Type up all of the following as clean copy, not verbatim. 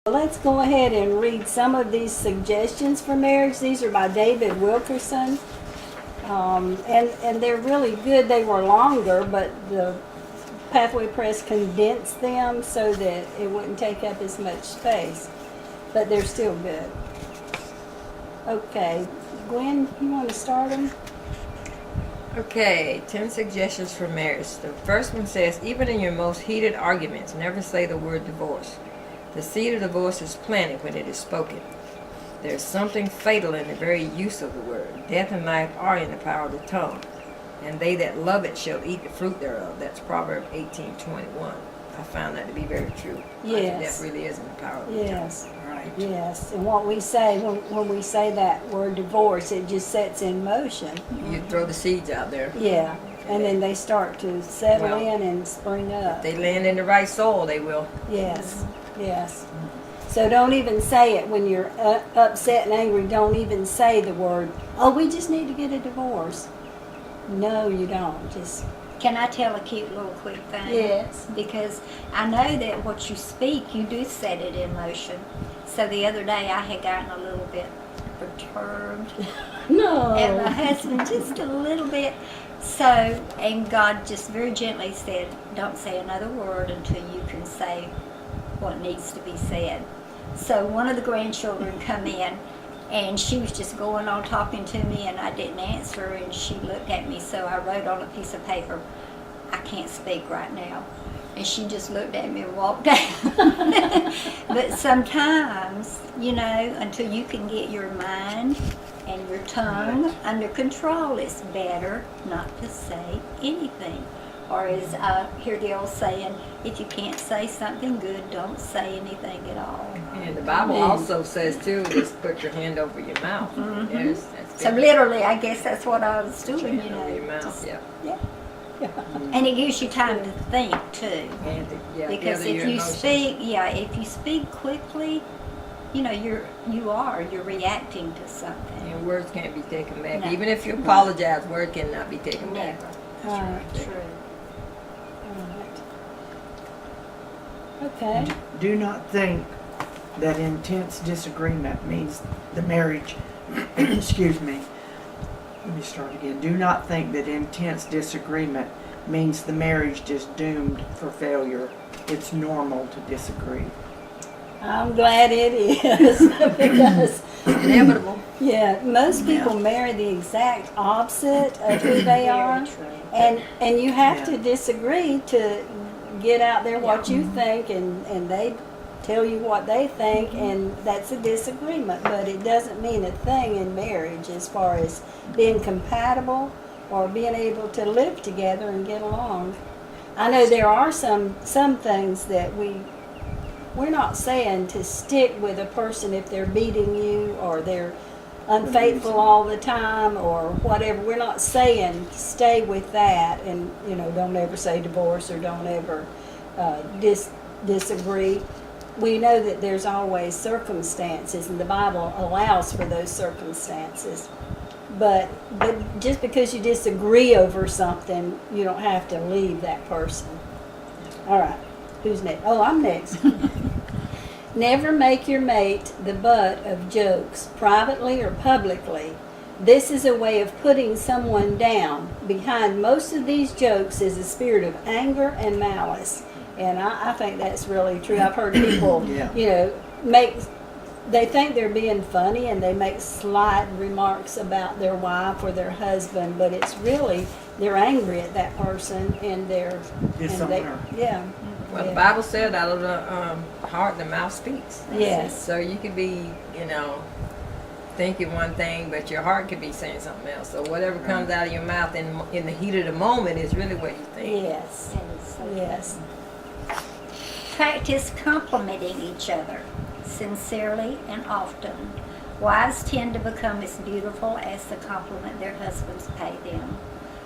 Let's go ahead and read some of these suggestions for marriage. These are by David Wilkerson. And they're really good. They were longer, but the Pathway Press condensed them so that it wouldn't take up as much space. But they're still good. Okay, Gwen, you want to start them? Okay, 10 suggestions for marriage. The first one says, even in your most heated arguments, never say the word divorce. The seed of divorce is planted when it is spoken. There is something fatal in the very use of the word. Death and life are in the power of the tongue, and they that love it shall eat the fruit thereof. That's Proverbs 18:21. I found that to be very true. Yes. Death really is in the power of the Yes. tongue. Right. Yes, and what we say when we say that word divorce, it just sets in motion. You throw the seeds out there. Yeah, and then they start to settle Well, in and spring up. If they land in the right soil, they will. Yes, yes. So don't even say it when you're upset and angry. Don't even say the word, oh, we just need to get a divorce. No, you don't. Just Can I tell a cute little quick thing? Yes. Because I know that what you speak, you do set it in motion. So the other day I had gotten a little bit perturbed. No. And my husband just a little bit. So, and God just very gently said, don't say another word until you can say what needs to be said. So one of the grandchildren come in, and she was just going on talking to me, and I didn't answer, and she looked at me, so I wrote on a piece of paper, I can't speak right now. And she just looked at me and walked out. But sometimes, until you can get your mind and your tongue under control, it's better not to say anything. Or as I hear the old saying, if you can't say something good, don't say anything at all. And the Bible Amen. also says, too, just put your hand over your mouth. Mhm. That's So good. literally, I guess that's what I was Put your doing, hand over your mouth, just- yeah. yeah. And it gives you time to think too. And Because gather if your you emotions. if you speak quickly, you're reacting to something. And words can't be taken back. No. Even if you apologize, word cannot be taken back. Never. Right. True. Okay. Do not think that intense disagreement means the marriage, excuse me, let me start again. Do not think that intense disagreement means the marriage is doomed for failure. It's normal to disagree. I'm glad it is because Inevitable. yeah, most people marry the exact opposite of who they are, Very true. and you have Yeah. to disagree to get out there what you think, and they tell you what they think, and that's a disagreement. But it doesn't mean a thing in marriage as far as being compatible or being able to live together and get along. I know there are some things that we're not saying to stick with a person if they're beating you or they're unfaithful all the time or whatever. We're not saying stay with that and don't ever say divorce or don't ever disagree. We know that there's always circumstances, and the Bible allows for those circumstances. But just because you disagree over something, you don't have to leave that person. All right, who's next? Oh, I'm next. Never make your mate the butt of jokes, privately or publicly. This is a way of putting someone down. Behind most of these jokes is a spirit of anger and malice. And I think that's really true. I've heard people, Yeah. they think they're being funny and they make slight remarks about their wife or their husband, but it's really, they're angry at that person and they're, Dishonor. yeah. Well, Yeah. the Bible said out of the heart the mouth speaks. Yes. So you could be, thinking one thing, but your heart could be saying something else. So whatever comes out of your mouth in the heat of the moment is really what you think. Yes. That is so Yes. Practice complimenting each other sincerely and often. Wives tend to become as beautiful as the compliment their husbands pay them.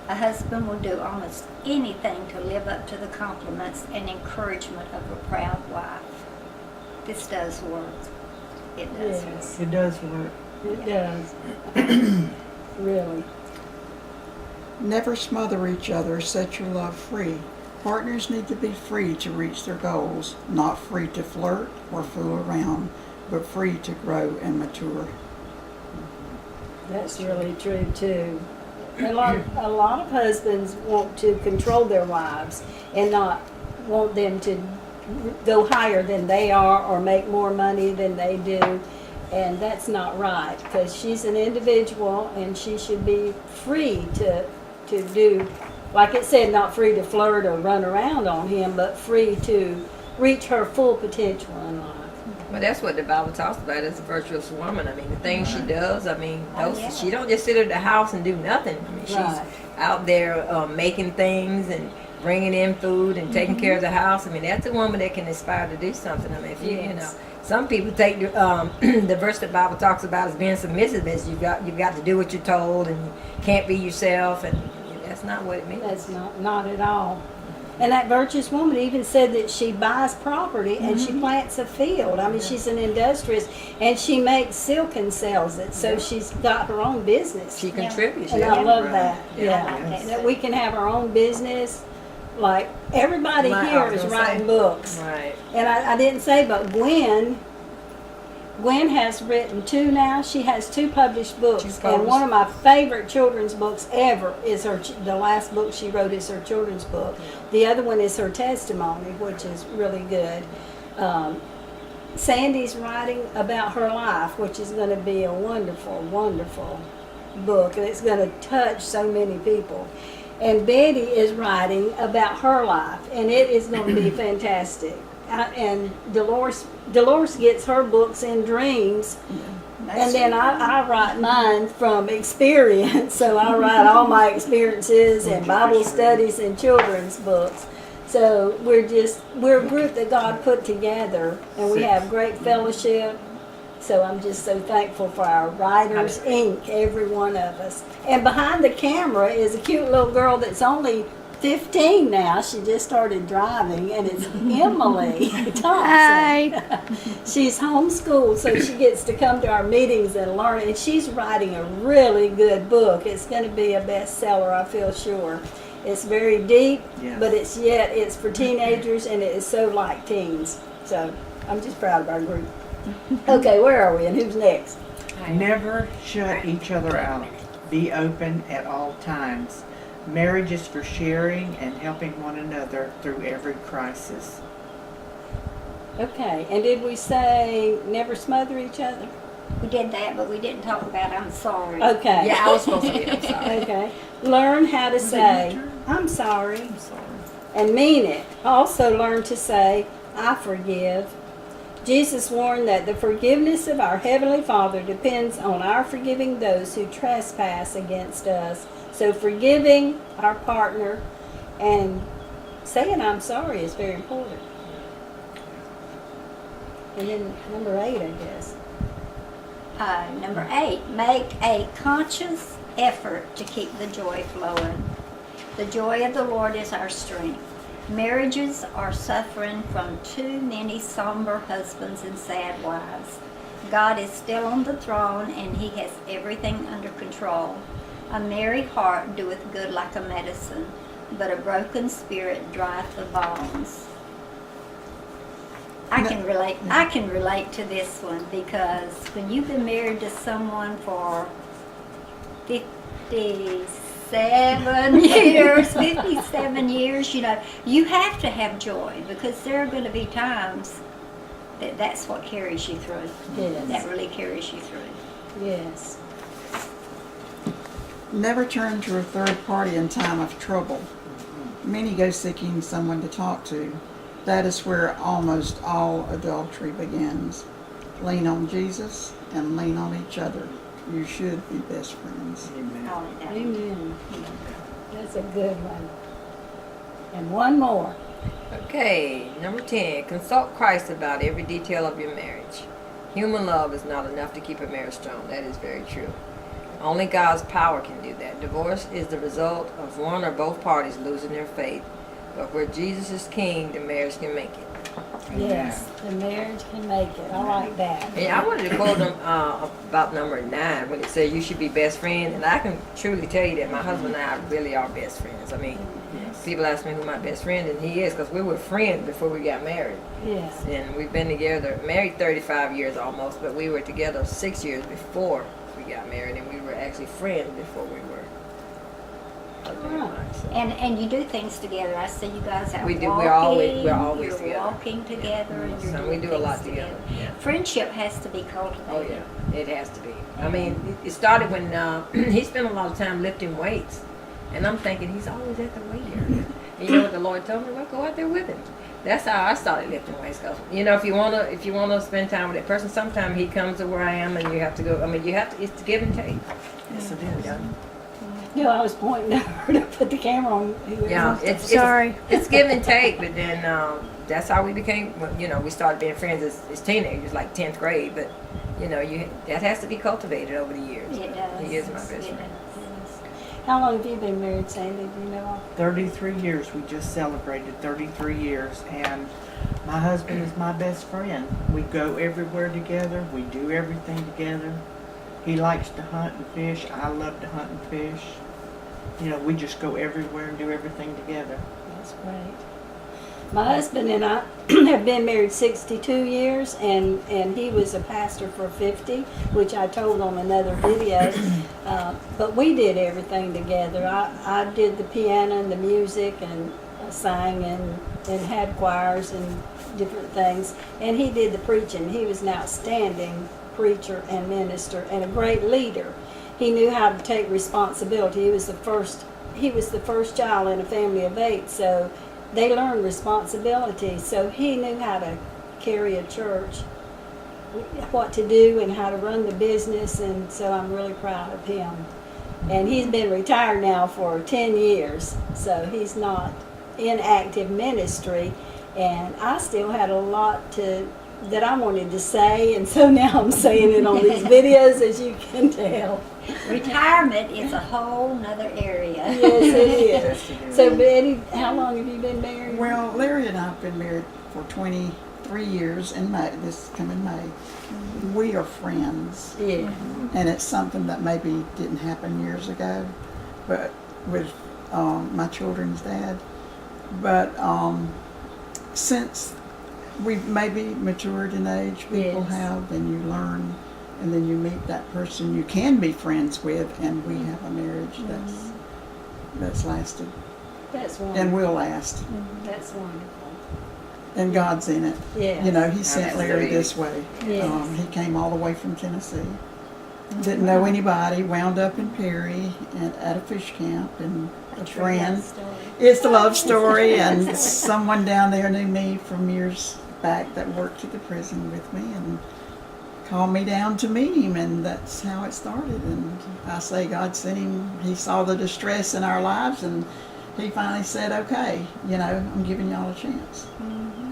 A husband will do almost anything to live up to the compliments and encouragement of a proud wife. This does work. It does work. Yes. It does work. It does. Really. Never smother each other, set your love free. Partners need to be free to reach their goals, not free to flirt or fool around, but free to grow and mature. That's really true too. A lot of husbands want to control their wives and not want them to go higher than they are or make more money than they do. And that's not right, because she's an individual and she should be free to do, like it said, not free to flirt or run around on him, but free to reach her full potential in life. Well, that's what the Bible talks about as a virtuous woman. I mean, the things she does, I mean, those, yeah. she don't just sit at the house and do nothing. I mean, she's Right. out there making things and bringing in food and taking care of the house. I mean, that's a woman that can aspire to do something. I mean, if you know, some people take the verse the Bible talks about as being submissive as you've got to do what you're told and you can't be yourself, and that's not what it means. That's not at all. And that virtuous woman even said that she buys property and she plants a field. I mean, she's an industrious, and she makes silk and sells it. So she's got her own business. She contributes. And yeah. I love that. Yeah. I like that That too. we can have our own business. Like everybody Right, I here was is gonna writing say. books. Right. And I didn't say, but Gwen has written 2 now. She has 2 published books. 2 And published. one of my favorite children's books ever is the last book she wrote is her children's book. The other one is her testimony, which is really good. Sandy's writing about her life, which is going to be a wonderful, wonderful book. And it's going to touch so many people. And Betty is writing about her life, and it is going to be fantastic. And Dolores gets her books in dreams, and then I write mine from experience. So I write all my experiences and Bible studies and children's books. So we're a group that God put together, and we have great fellowship. So I'm just so thankful for our Writers Inc., every one of us. And behind the camera is a cute little girl that's only 15 now. She just started driving, and it's Emily Thompson. Hi. She's homeschooled, so she gets to come to our meetings and learn. And she's writing a really good book. It's going to be a bestseller, I feel sure. It's very deep, Yes. but it's for teenagers, and it is so like teens. So I'm just proud of our group. Okay, where are we, and who's next? Never shut each other out. Be open at all times. Marriage is for sharing and helping one another through every crisis. Okay, and did we say never smother each other? We did that, but we didn't talk about I'm sorry. Okay. Yeah, I was supposed to be. I'm sorry. Okay. Learn how to say, I'm sorry, I'm sorry. and mean it. Also learn to say, I forgive. Jesus warned that the forgiveness of our Heavenly Father depends on our forgiving those who trespass against us. So forgiving our partner and saying I'm sorry is very important. And then number 8, I guess. Number 8, make a conscious effort to keep the joy flowing. The joy of the Lord is our strength. Marriages are suffering from too many somber husbands and sad wives. God is still on the throne, and He has everything under control. A merry heart doeth good like a medicine, but a broken spirit drieth the bones. I can relate to this one, because when you've been married to someone for 57 years, you know, you have to have joy, because there are going to be times that's what carries you through. Yes. That really carries you through. Yes. Never turn to a third party in time of trouble. Many go seeking someone to talk to. That is where almost all adultery begins. Lean on Jesus and lean on each other. You should be best friends. Amen. Oh, yeah. Amen. That's a good one. And one more. Okay, number 10. Consult Christ about every detail of your marriage. Human love is not enough to keep a marriage strong. That is very true. Only God's power can do that. Divorce is the result of one or both parties losing their faith. But where Jesus is king, the marriage can make it. Yes, the marriage can make it. I like that. And I wanted to quote him about number 9 when it said you should be best friend. And I can truly tell you that my husband and I really are best friends. I mean, people ask me who my best friend, and he is, because we were friends before we got married. Yes. And we've been together, married 35 years almost, but we were together 6 years before we got married, and we were actually friends before we were husband and wife. So. And you do things together. I see you guys out We do. walking. We're always you're together. walking together, and you're So doing we do a lot things together. Yeah. Friendship has to be cultivated. Oh yeah, it has to be. I mean, it started when he spent a lot of time lifting weights, and I'm thinking he's always at the weight area. And you know what the Lord told me? Well, go out there with him. That's how I started lifting weights. Cause you know, if you wanna spend time with that person, sometimes he comes to where I am, and you have to go. I mean, you have to. It's give and take. Yes, it is. Yeah. No, I was pointing at her to put the camera on. whoever Yeah, wants to- it's give and take, but then that's how we became. Well, you know, we started being friends as teenagers, like 10th grade. But you know, that has to be cultivated over the years. It does. He is my best It friend. does. How long have you been married, Sandy? Do you know? 33 years. We just celebrated 33 years, and my husband is my best friend. We go everywhere together. We do everything together. He likes to hunt and fish. I love to hunt and fish. You know, we just go everywhere and do everything together. That's great. My husband and I have been married 62 years, and he was a pastor for 50, which I told on another video. But we did everything together. I did the piano and the music, and sang and had choirs and different things. And he did the preaching. He was an outstanding preacher and minister and a great leader. He knew how to take responsibility. He was the first child in a family of 8, so they learned responsibility. So he knew how to carry a church, what to do and how to run the business, and so I'm really proud of him. And he's been retired now for 10 years, so he's not in active ministry, and I still had a lot that I wanted to say, and so now I'm saying it on these videos, as you can tell. Retirement is a whole nother area. Yes, it is. So, Betty, how long have you been married? Well, Larry and I have been married for 23 years in May, this coming May. We are friends. Yeah. And it's something that maybe didn't happen years ago, but with my children's dad. But since we've maybe matured in age, people Yes. have, and you learn, and then you meet that person you can be friends with, and we have a marriage that's lasted That's wonderful. and will last. That's wonderful. And God's in it. Yeah. You know, He sent Larry Absolutely. this way. Yes. He came all the way from Tennessee. Didn't know anybody, wound up in Perry and at a fish camp, and a friend. It's a love story, and someone down there knew me from years back that worked at the prison with me and called me down to meet him, and that's how it started. And I say God sent him. He saw the distress in our lives, and he finally said, okay, you know, I'm giving y'all a chance.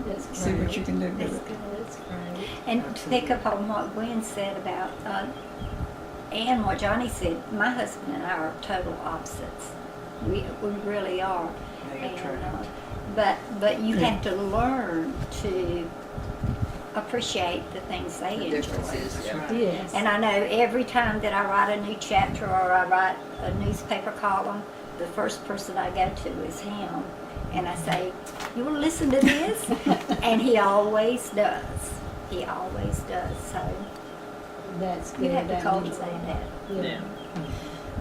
That's See what great. you can do with That's it. good. That's great. And to pick up on what Gwen said about, and what Johnny said, my husband and I are total opposites. We really are. That's And, right. but you have to learn to appreciate the things they The enjoy. differences. Yeah. Right. Yes. And I know every time that I write a new chapter or I write a newspaper column, the first person I go to is him. And I say, you want to listen to this? And he always does. He always does. So That's good. you have to That means cultivate a lot. that. Yeah.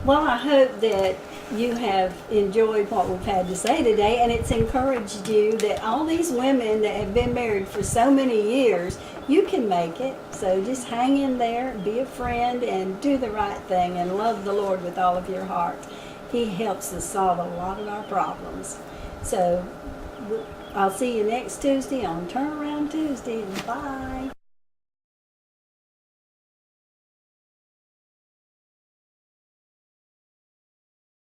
Well, I hope that you have enjoyed what we've had to say today, and it's encouraged you that all these women that have been married for so many years, you can make it. So just hang in there, be a friend, and do the right thing, and love the Lord with all of your heart. He helps us solve a lot of our problems. So I'll see you next Tuesday on Turnaround Tuesday, and bye.